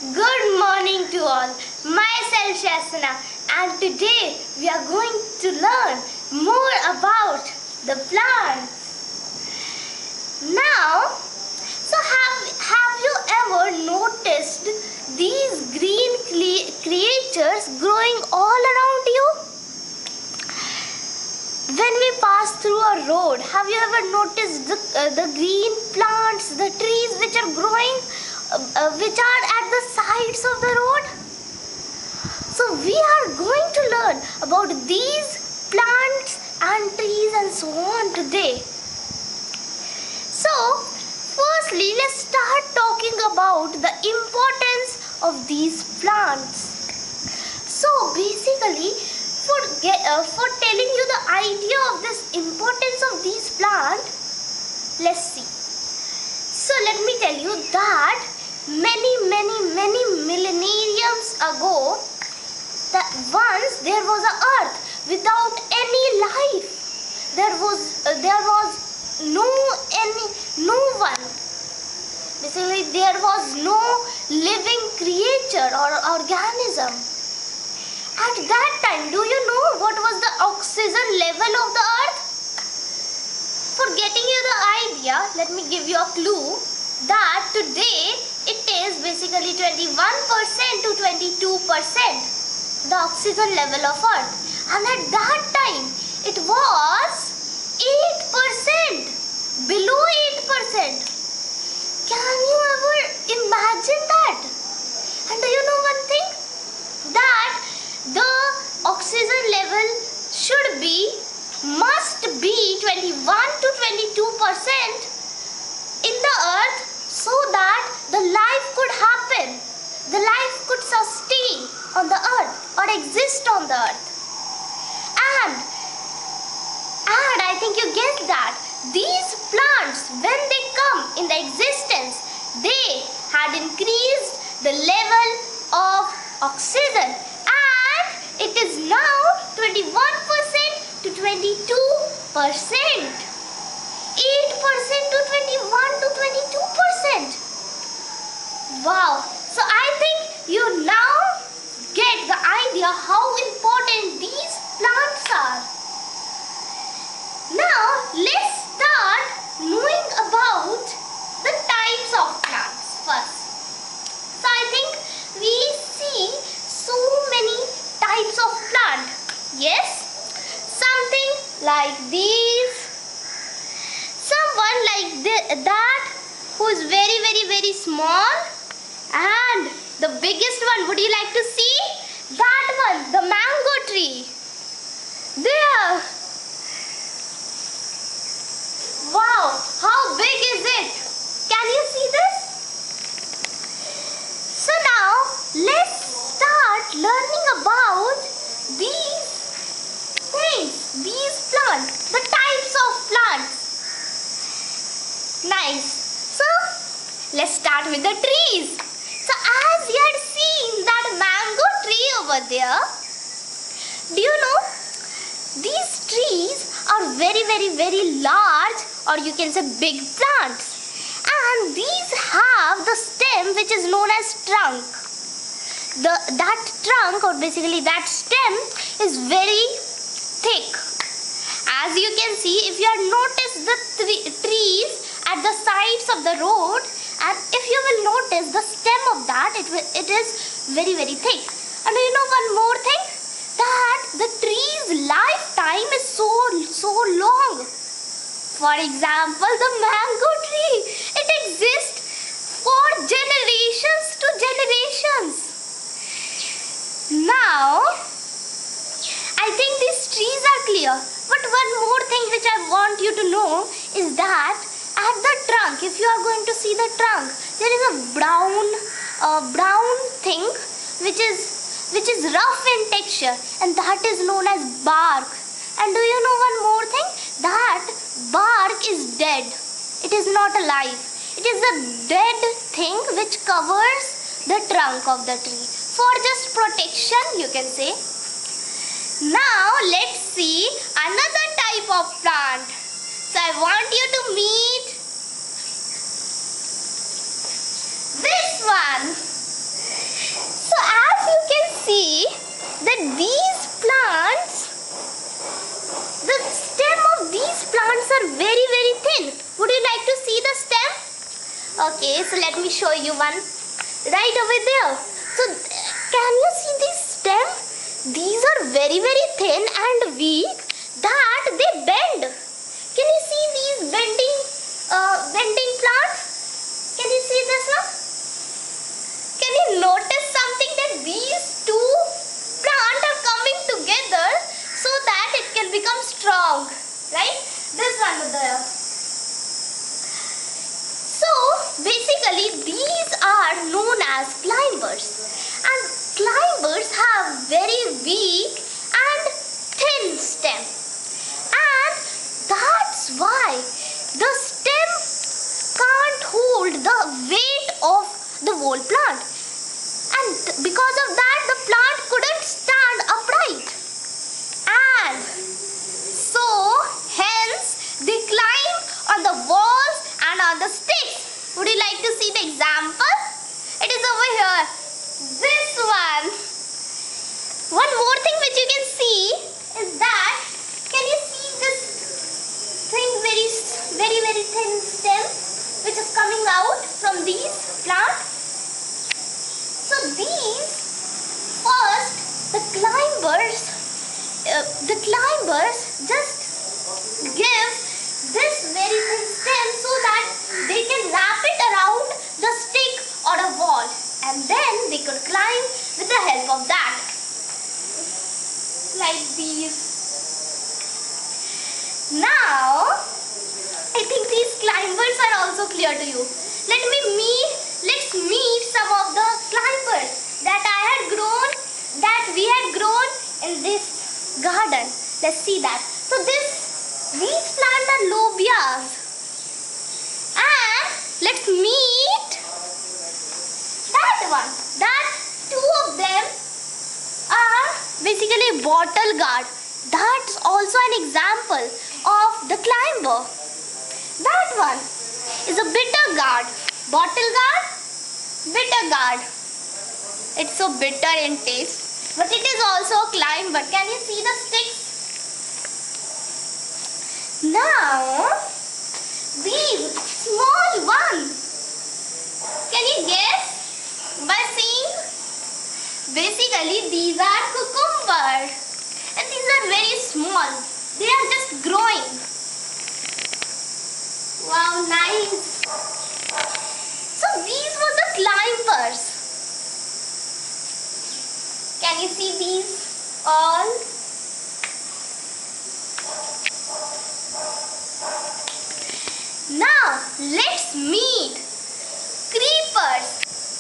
Good morning to all. Myself Shasana, and today we are going to learn more about the plants. Now, have you ever noticed these green creatures growing all around you? When we pass through a road, have you ever noticed the green plants, the trees which are growing, which are at the sides of the road? So we are going to learn about these plants and trees and so on today. So firstly, let's start talking about the importance of these plants. So basically, for telling you the idea of this importance of these plants, let's see. So let me tell you that many millenniums ago, that once there was an earth without any life. There was no one. Basically, there was no living creature or organism. At that time, do you know what was the oxygen level of the earth? For getting you the idea, let me give you a clue that today it is basically 21% to 22% the oxygen level of earth, and at that time it was 8%, below 8%. Can you ever imagine that? And do you know one thing? That the oxygen level must be 21 to 22% in the earth, so that the life could happen, the life could sustain on the earth or exist on the earth. And I think you guessed that these plants, when they come in the existence, they had increased the level of oxygen, and it is now 21% to 22%. 8% to 21 to 22%. Wow. So I think you now get the idea how important these plants are. Now let's start knowing about the types of plants first. So I think we see so many types of plant. Yes, something like these, someone like that who is very small, and the biggest one, would you like to see? That one, the mango tree. There. Wow, how big is it? Can you see this? So now let's start learning about these things, these plants, the types of plants. Nice. So let's start with the trees. So as you had seen that mango tree over there, do you know these trees are very large, or you can say big plants, and these have the stem which is known as trunk. That trunk, or basically that stem, is very thick. As you can see, if you have noticed the trees at the sides of the road, and if you will notice the stem of that, it is very thick. And do you know one more thing? That the tree's lifetime is so long. For example, the mango tree, it exists for generations to generations. Now I think these trees are clear, but one more thing which I want you to know is that at the trunk, if you are going to see the trunk, there is a brown thing which is rough in texture, and that is known as bark. And do you know one more thing? That bark is dead. It is not alive. It is a dead thing which covers the trunk of the tree for just protection, you can say. Now let's see another type of plant. So I want you to meet this one. Okay, so let me show you one right over there. So can you see this stem? These are very thin and weak that they bend. Can you see these bending plants? Can you see this one? Can you notice something that these two plants are coming together so that it can become strong, right? This one there. So basically these are known as climbers, and climbers have very weak and thin stem, and that's why the stem can't hold the weight of the whole plant, and because of that the plant couldn't stand upright, and so hence they climb on the walls and on the sticks. Would you like to see the example? It is over here. This one. One more thing which you can see is that, can you see this thing, very thin stem which is coming out from these plants? So these, first the climbers just give this very thin stem so that they can wrap it around the stick or a wall, and then they could climb with the help of that, like these. Now I think these climbers are also clear to you. Let's meet some of the climbers that we had grown in this garden. Let's see that. So these plants are lobias, and let's meet that one. That two of them are basically bottle gourd. That's also an example of the climber. That one is a bitter gourd. Bottle gourd, bitter gourd. It's so bitter in taste, but it is also a climber. Can you see the sticks? Now, these small ones, can you guess by seeing? Basically, these are cucumbers, and these are very small. They are just growing. Wow, nice. So these were the climbers. Can you see these all? Now let's meet creepers.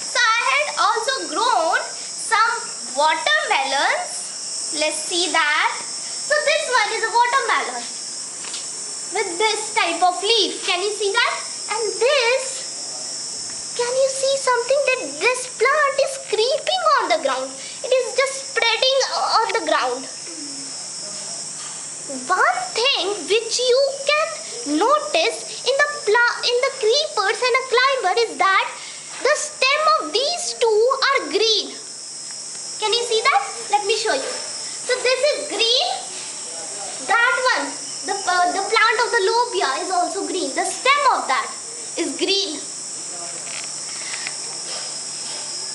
So I had also grown some watermelons. Let's see that. So this one is a watermelon with this type of leaf. Can you see that? And this, can you see something, that this plant is creeping on the ground? It is just spreading on the ground. One thing which you can notice in the creepers and a climber is that the stem of these two are green. Can you see that? Let me show you. So this is green. That one, the plant of the lobia is also green. The stem of that is green.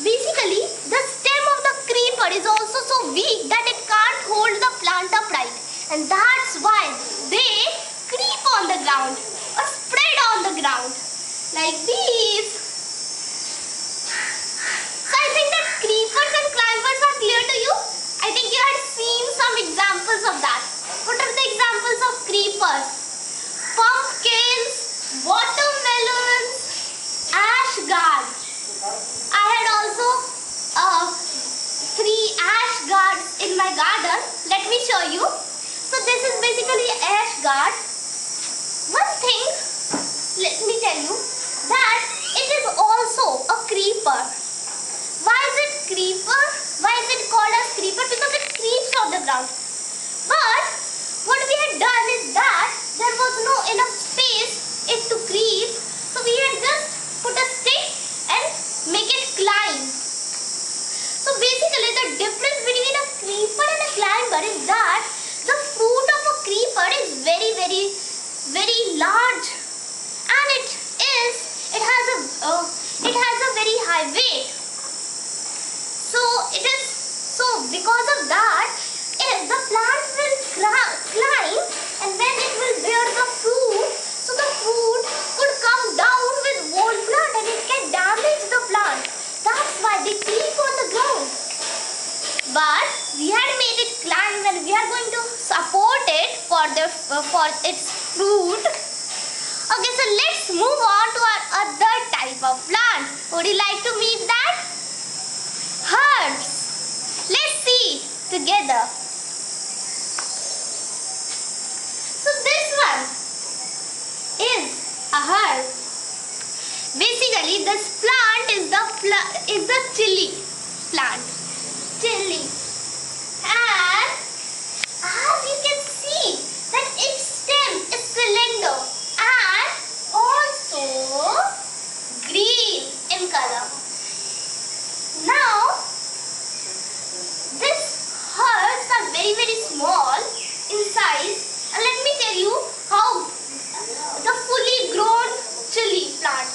Basically, the stem of the creeper is also so weak that it can't hold the plant upright, and that's why they creep on the ground or spread on the ground like these. So I think that creepers and climbers are clear to you. I think you had seen some examples of that. What are the examples of creepers? Pumpkins, watermelons, ash gourd. I had also 3 ash gourds in my garden. Let me show you. So this is basically ash gourd. One thing, let me tell you, that it is also a creeper. Why is it creeper? Why is it called as creeper? Because it creeps on the ground. But what we had done is that there was no enough space it to creep, so we had just put a stick and make it climb. So basically the difference between a creeper and a climber is that the fruit of a creeper is very large, and it it has a very high weight. So because of that, the plant will climb, and then it will bear the fruit. So the fruit could come down with whole plant and it can damage the plant. That's why they keep on the ground. But we had made it climb and we are going to support it for its fruit. Okay, so let's move on to our other type of plant. Would you like to meet that? Herbs. Let's see together. So this one is a herb. Basically, this plant is the chili plant. Chili. And as you can see that its stem is cylinder and also green in color. Now these herbs are very small in size, and let me tell you how the fully grown chili plant,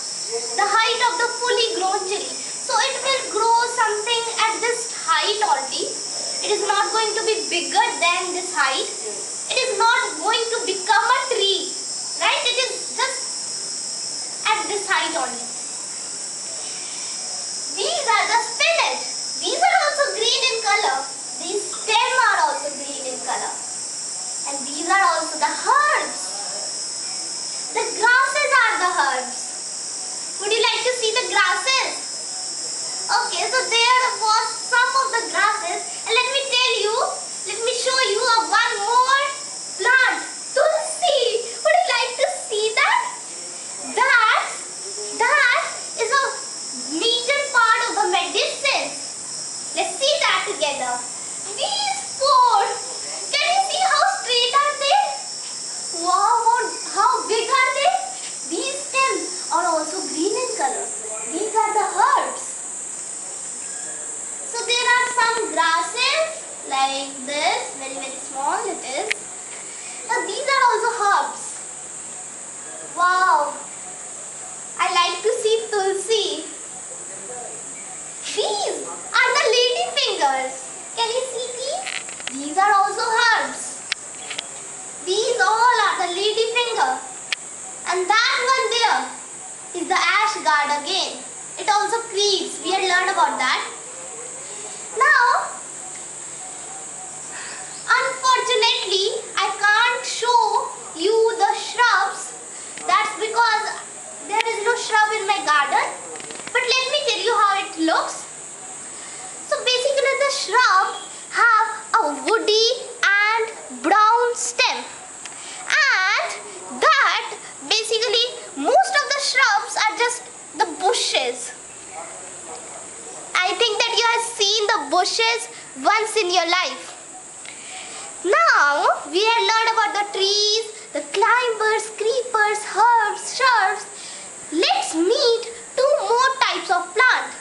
the height of the fully grown chili. So it will grow something at this height only. It is not going to be bigger than this height. It is not going to become a tree, right? It is just at this height only. These are the spinach. These are also green in color. These stems are also green in color. And these are also the herbs. The grasses are the herbs. Would you like to see the grasses? Okay, so there was some of the grasses, and let me show you one more plant, tulsi. Would you like to see that? That is a major part of the medicine. Let's see that together. These four, can you see how straight are they? Wow, how big are they? These stems are also green in color. These are the herbs. So there are some grasses like this, very small it is. Now these are also herbs. Wow, I like to see tulsi. These are the lady fingers. Can you see these? These are also herbs. These all are the lady finger. And that one there is the ash guard again. It also creeps. We had learned about that. Now, unfortunately, I can't show you the shrubs. That's because there is no shrub in my garden. But let me tell you how it looks. So basically the shrub have a woody and brown stem. And that basically most of the shrubs are just the bushes. I think that you have seen the bushes once in your life. Now we have learned about the trees, the climbers, creepers, herbs, shrubs. Let's meet two more types of plant,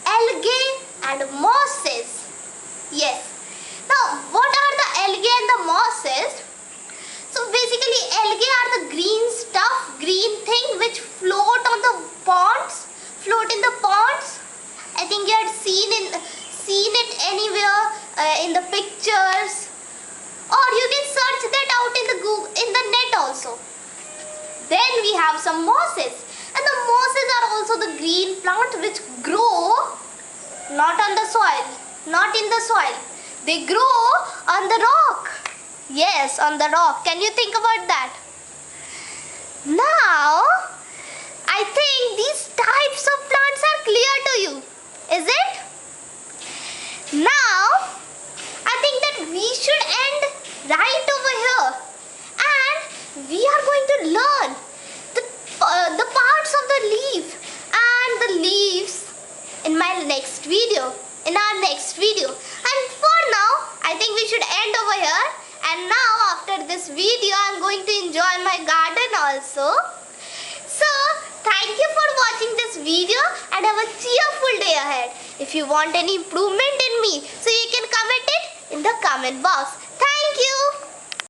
algae and mosses. Yes. Now what are the algae and the mosses? So basically algae are the green stuff, green thing which float on the ponds, float in the ponds. I think you had seen it anywhere in the pictures, or you can search that out in the net also. Then we have some mosses, and the mosses are also the green plant which grow not on the soil, not in the soil. They grow on the rock. Yes, on the rock. Can you think about that? Now, I think these types of plants are clear to you. Is it? Now, I think that we should end right over here. And we are going to learn the parts of the leaf and the leaves in my next video. In our next video. And for now, I think we should end over here. And now after this video, I'm going to enjoy my garden also. So, thank you for watching this video and have a cheerful day ahead. If you want any improvement in me, so you can comment it in the comment box.